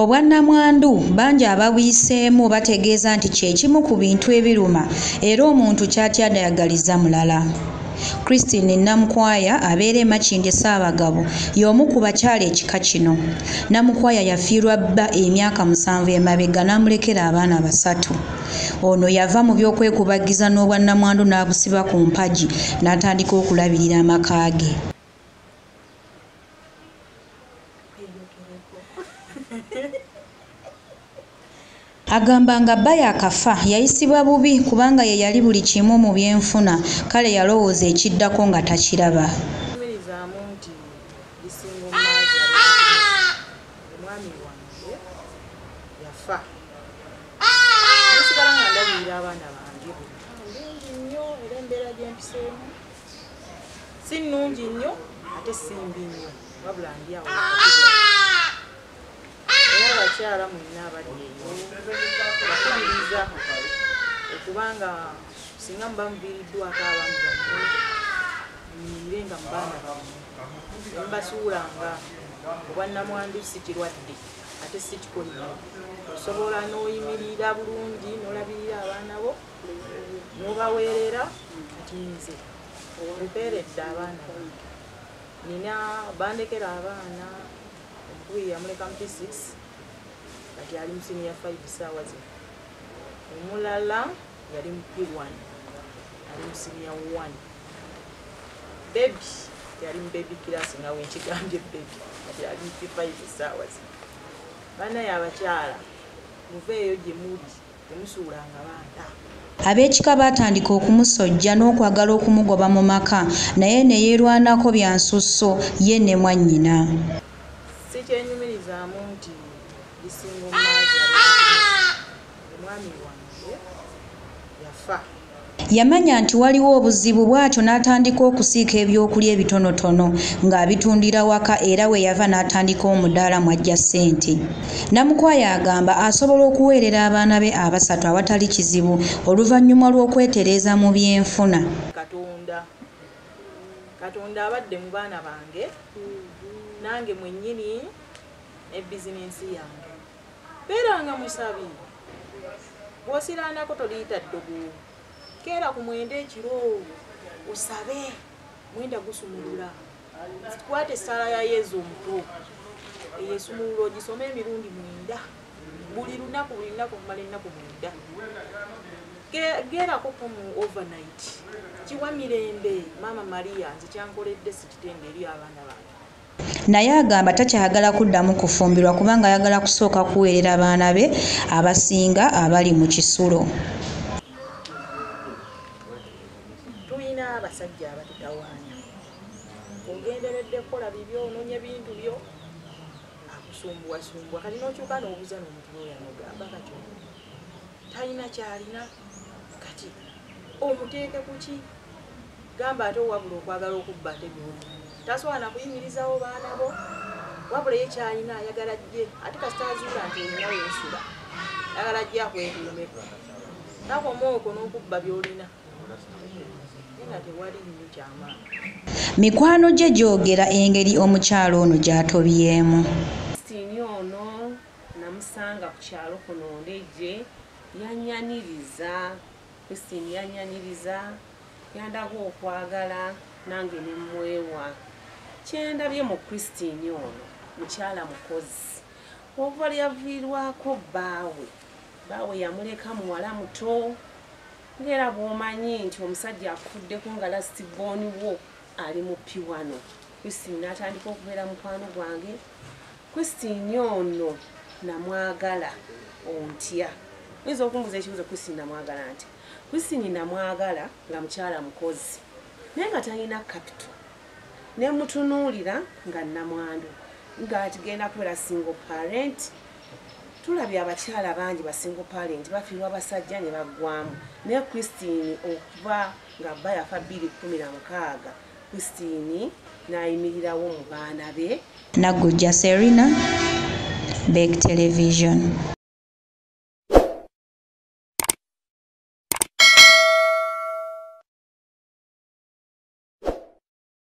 Obwannamwandu bangi ababwiseemu bategeeza nti kye kimu ku bintu ebiruma era omuntu ky'atyadayagaliza mulala. Christine Namukwaya abeera e Makindye Ssaabagabo y'omu ku bakyala ekika kino. Namukwaya yafiirwa bba emyaka 7 emabega n'amulekera abaana 3. Ono yava mu by'okwekubagiza n'obwannamwandu n'abusiba ku mpagi n'atandika okulabirira amaka ge. Agamba nga bba yakafa yayisibwa bubi kubanga ye yali buli kimu mu byenfuna, kale yalowooza ekiddako nga takiraba. Si nnungi nnyo ate si mbi nnyo wabula ndi awo era abakyala mulina abadde bakubiriza okubanga singa muba muviiriddwako abamu bammwe muyiire nga mu baana bammwe mbasuulanga obwannamwandu si kirwadde ate si kikolimo osobola n'oyimirira bulungi n'olabirira abaana bo n'obaweerera kati nze mpeeredde abaana nina bandekera abaana omukubiri yamuleka mu P6 kati ali mu senior 5 ssaawa zino, omulala yali mu P1 ali mu senior 1, bebi yali mu baby class nga wenkigambye bebi kati ali mu P5 ssaawa zino. Bannaye abakyala muveeyo gye muli temusuulanga baana. Ab'ekika baatandika okumusojja n'okwagala okumugoba mu maka naye ne yeerwanako bya nsusso ye ne mwannyina. Si kyenyumirizaamu nti bisinga omumaazi omwami wange yafa. Yamanya nti waliwo obuzibu bw'atyo n'atandika okusiika ebyokulya ebitonotono ng'abitundira waka era we yava n'atandika omudaala mw'ajja ssente. Namukwaya agamba asobola okuweerera abaana be 3 awatali kizibu oluvannyuma lw'okwetereeza mu byenfuna. Katonda abadde mu baana bange nange mwennyini ne bizinensi yange. Beeranga musabi bw'osiraanako toliyita ddogo. Keera ku mwenda ekiro osabe mwenda gusumulula. Kwata essaala ya Yezu omuto eyesumulula ogisome emirundi 9 buli lunaku kumala ennaku 9. Geerako mu overnight kiwa mirembe. Maama Maria nze kyankoledde sikitende eri abaana bange. Naye agamba takyayagala kuddamu kufumbirwa kubanga ayagala kusooka kuweerera abaana be abasinga abali mu kisulo. Tulina abasajja abatutawaanya ogenderedde kukola bibyo onoonya bintu byo akusumbuwasumbuwa kati n'okyuka n'obuuza n'omuntu oyo n'ogamba kati talina kyalina kati omuteeke ku ki? Gamba ate wabula okwagala okubba ate byoli tasobola na kuyimirizawo baana bo wabula ye kyalina ayagala jje ate kasitaazuula nti olina wensula ayagala jje akwekuumeko nakomooko n'okubba byolina. Mikwano gye gyogera engeri omukyalo ono gy'atobyemu. Christine ono namusanga ku kyalo kuno ndejje yanyaniriza. Christine yanyaniriza yandaga okwagala nange ne mwewa. Kyendabye mu Christine ono mukyala mukozi wabula yaviirwako baawe yamuleka muwala muto. Ngera bw'omanyi nti omusajja akufuddeko nga lasitibooni wo ali mu P1. Christine n'atandika okubeera mukwano gwange. Christine ono namwagala ontya. Oyinza okumbuuza ekibuuzo Christine namwagala nti? Christine namwagala nga mukyala mukozi naye nga talina kapito. Ne mutunuulira nga nnamwandu ng'atigenda kubeera single parent. Tulabye abakyala bangi ba single parent bafiirwa abasajja ne baggwamu. Naye Christine okuva nga bba yafa 2016 Christine n'ayimirirawo mu baana be. Nagujja Serena, Big Television.